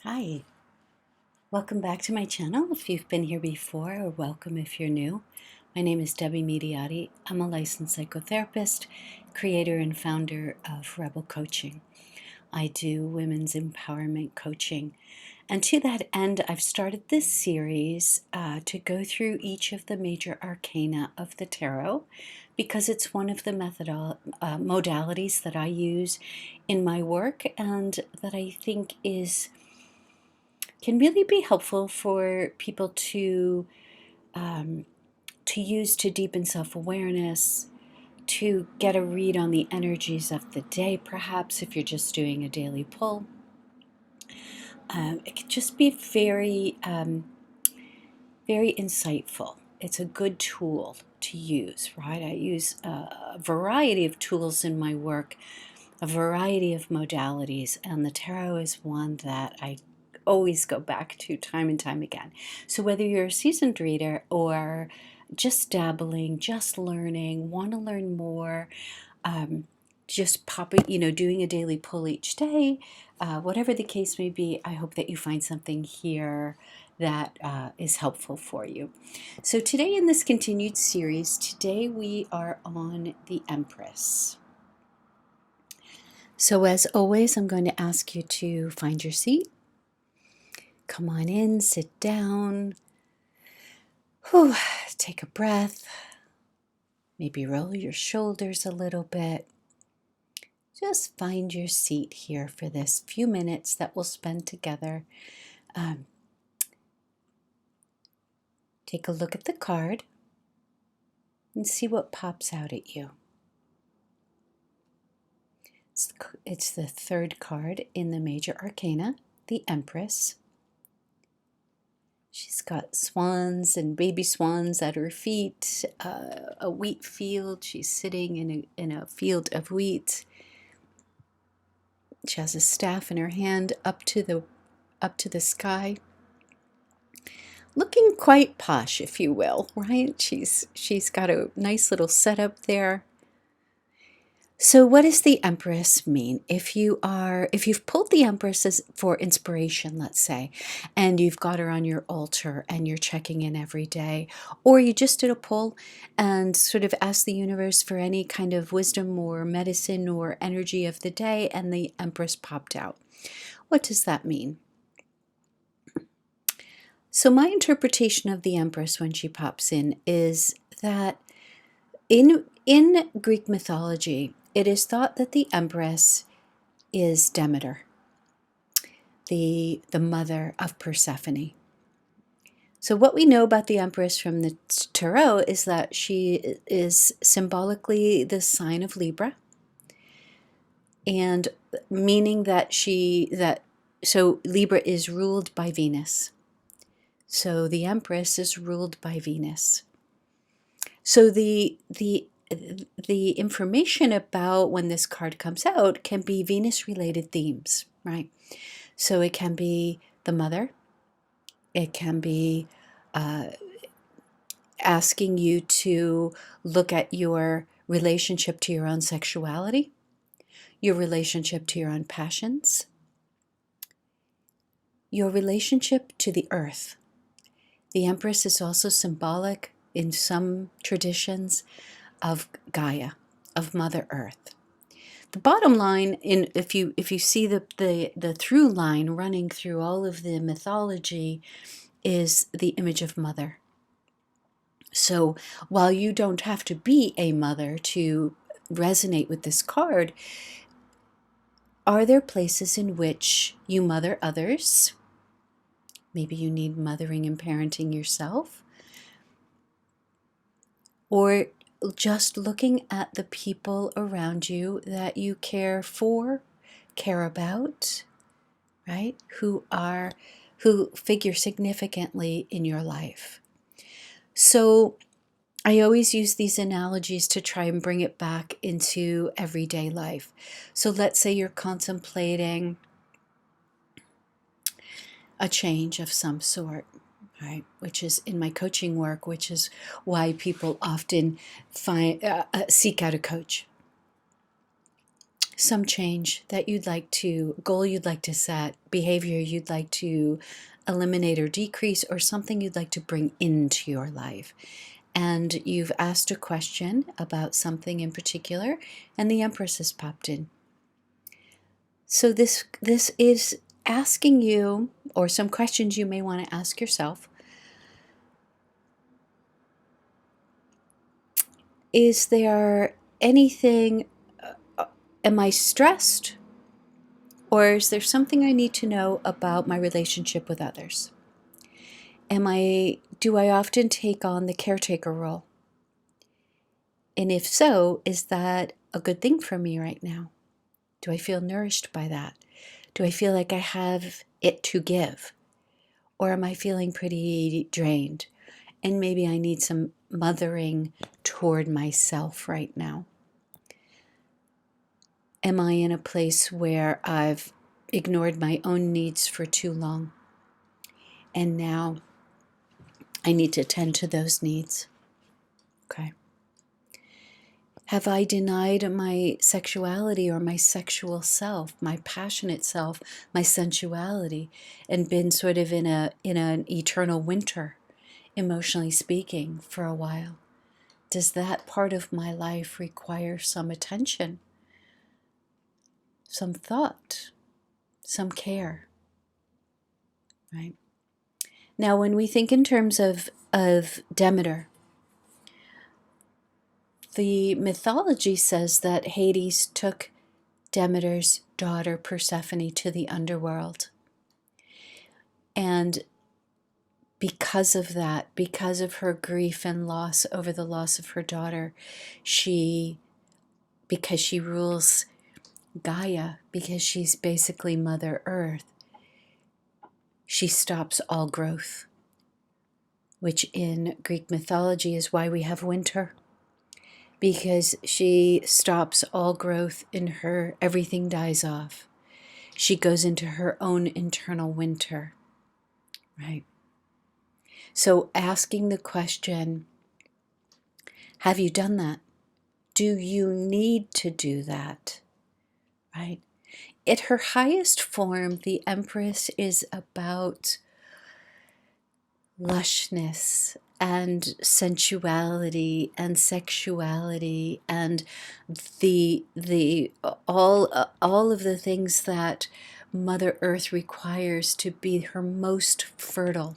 Hi, welcome back to my channel if you've been here before, or welcome if you're new. My name is Debbie Mediati. I'm a licensed psychotherapist, creator and founder of Rebel Coaching. I do women's empowerment coaching. And to that end, I've started this series to go through each of the major arcana of the tarot because it's one of the modalities that I use in my work and that I think can really be helpful for people to use to deepen self-awareness, to get a read on the energies of the day, perhaps if you're just doing a daily pull. It can just be very insightful. It's a good tool to use, right? I use a variety of tools in my work, a variety of modalities, and the tarot is one that I always go back to time and time again. So whether you're a seasoned reader or just dabbling, just learning, want to learn more, just doing a daily pull each day, whatever the case may be, I hope that you find something here that is helpful for you. So today in this continued series, today we are on the Empress. So as always, I'm going to ask you to find your seat. Come on in, sit down. Whew, take a breath. Maybe roll your shoulders a little bit. Just find your seat here for this few minutes that we'll spend together. Take a look at the card and see what pops out at you. It's the third card in the major arcana, the Empress. She's got swans and baby swans at her feet, a wheat field. She's sitting in a field of wheat. She has a staff in her hand up to the sky, looking quite posh, if you will, right? She's got a nice little setup there. So what does the Empress mean? If you've pulled the Empress for inspiration, let's say, and you've got her on your altar and you're checking in every day, or you just did a pull and sort of asked the universe for any kind of wisdom or medicine or energy of the day, and the Empress popped out. What does that mean? So my interpretation of the Empress when she pops in is that in Greek mythology, it is thought that the Empress is Demeter, the mother of Persephone. So what we know about the Empress from the Tarot is that she is symbolically the sign of Libra, and meaning that so Libra is ruled by Venus. So the Empress is ruled by Venus. So the information about when this card comes out can be Venus-related themes, right? So it can be the mother. It can be asking you to look at your relationship to your own sexuality, your relationship to your own passions, your relationship to the earth. The Empress is also symbolic in some traditions of Gaia, of Mother Earth. The bottom line, if you see the through line running through all of the mythology, is the image of mother. So while you don't have to be a mother to resonate with this card, are there places in which you mother others? Maybe you need mothering and parenting yourself. Or just looking at the people around you that you care for, care about, right? Who figure significantly in your life. So I always use these analogies to try and bring it back into everyday life. So let's say you're contemplating a change of some sort, right? Which is in my coaching work, which is why people often seek out a coach. some change that goal you'd like to set, behavior you'd like to eliminate or decrease, or something you'd like to bring into your life. And you've asked a question about something in particular, and the Empress has popped in. So this is asking you, or some questions you may want to ask yourself. Is there anything, am I stressed? Or is there something I need to know about my relationship with others? Do I often take on the caretaker role? And if so, is that a good thing for me right now? Do I feel nourished by that? Do I feel like I have it to give? Or am I feeling pretty drained? And maybe I need some mothering toward myself right now. Am I in a place where I've ignored my own needs for too long? And now I need to tend to those needs. Okay. Have I denied my sexuality or my sexual self, my passionate self, my sensuality, and been sort of in an eternal winter, emotionally speaking, for a while? Does that part of my life require some attention, some thought, some care? Right? Now, when we think in terms of Demeter, the mythology says that Hades took Demeter's daughter Persephone to the underworld. And because of that, because of her grief and loss over the loss of her daughter, because she rules Gaia, because she's basically Mother Earth, she stops all growth, which in Greek mythology is why we have winter. Because she stops all growth in her, everything dies off. She goes into her own internal winter, right? So asking the question, have you done that? Do you need to do that, right? At her highest form, the Empress is about lushness and sensuality and sexuality and the all of the things that Mother Earth requires to be her most fertile.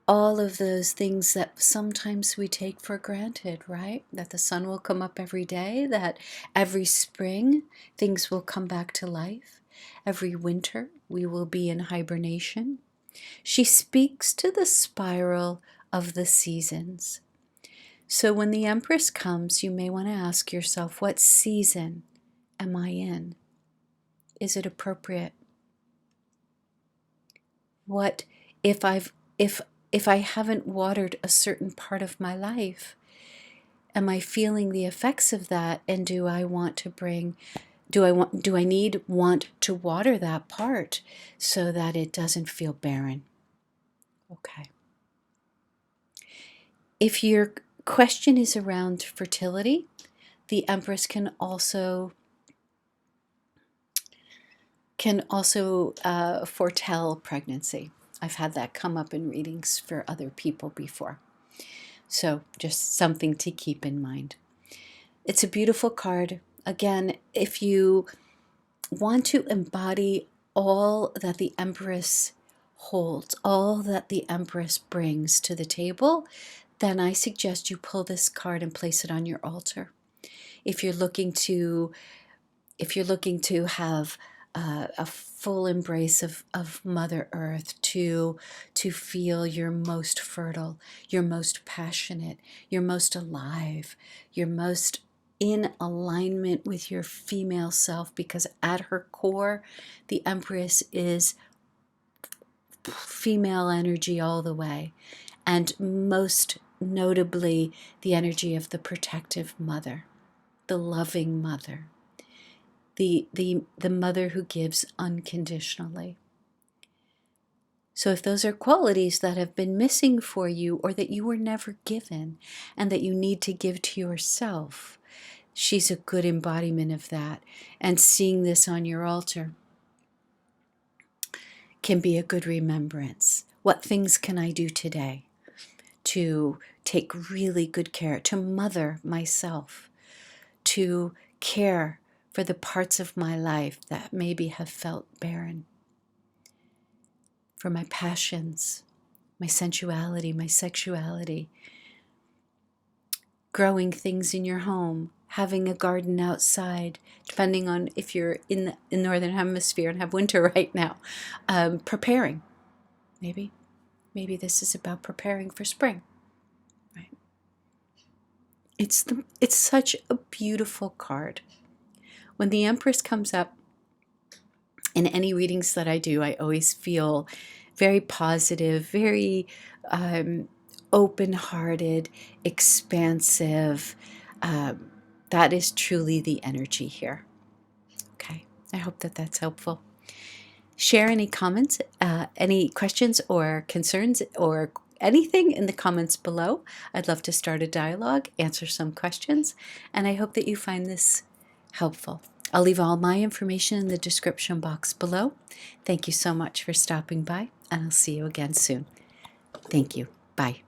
All of those things that sometimes we take for granted, right? That the sun will come up every day, that every spring things will come back to life. Every winter we will be in hibernation. She speaks to the spiral of the seasons. So when the Empress comes, you may want to ask yourself, what season am I in? Is it appropriate? What if I haven't watered a certain part of my life? Am I feeling the effects of that? And do I want to water that part so that it doesn't feel barren? Okay. If your question is around fertility, the Empress can also foretell pregnancy. I've had that come up in readings for other people before. So just something to keep in mind. It's a beautiful card. Again, if you want to embody all that the Empress holds, all that the Empress brings to the table, then I suggest you pull this card and place it on your altar. If you're looking to have a full embrace of Mother Earth, to feel your most fertile, your most passionate, your most alive, your most in alignment with your female self, because at her core, the Empress is female energy all the way, and most notably the energy of the protective mother, the loving mother, the mother who gives unconditionally. So if those are qualities that have been missing for you, or that you were never given and that you need to give to yourself, she's a good embodiment of that. And seeing this on your altar can be a good remembrance. What things can I do today to take really good care, to mother myself, to care for the parts of my life that maybe have felt barren, for my passions, my sensuality, my sexuality, growing things in your home, having a garden outside, depending on if you're in the Northern Hemisphere and have winter right now, preparing. Maybe this is about preparing for spring, right? It's such a beautiful card. When the Empress comes up in any readings that I do, I always feel very positive, very open-hearted, expansive. That is truly the energy here. Okay, I hope that that's helpful. Share any comments, any questions or concerns or anything in the comments below. I'd love to start a dialogue, answer some questions, and I hope that you find this helpful. I'll leave all my information in the description box below. Thank you so much for stopping by, and I'll see you again soon. Thank you. Bye.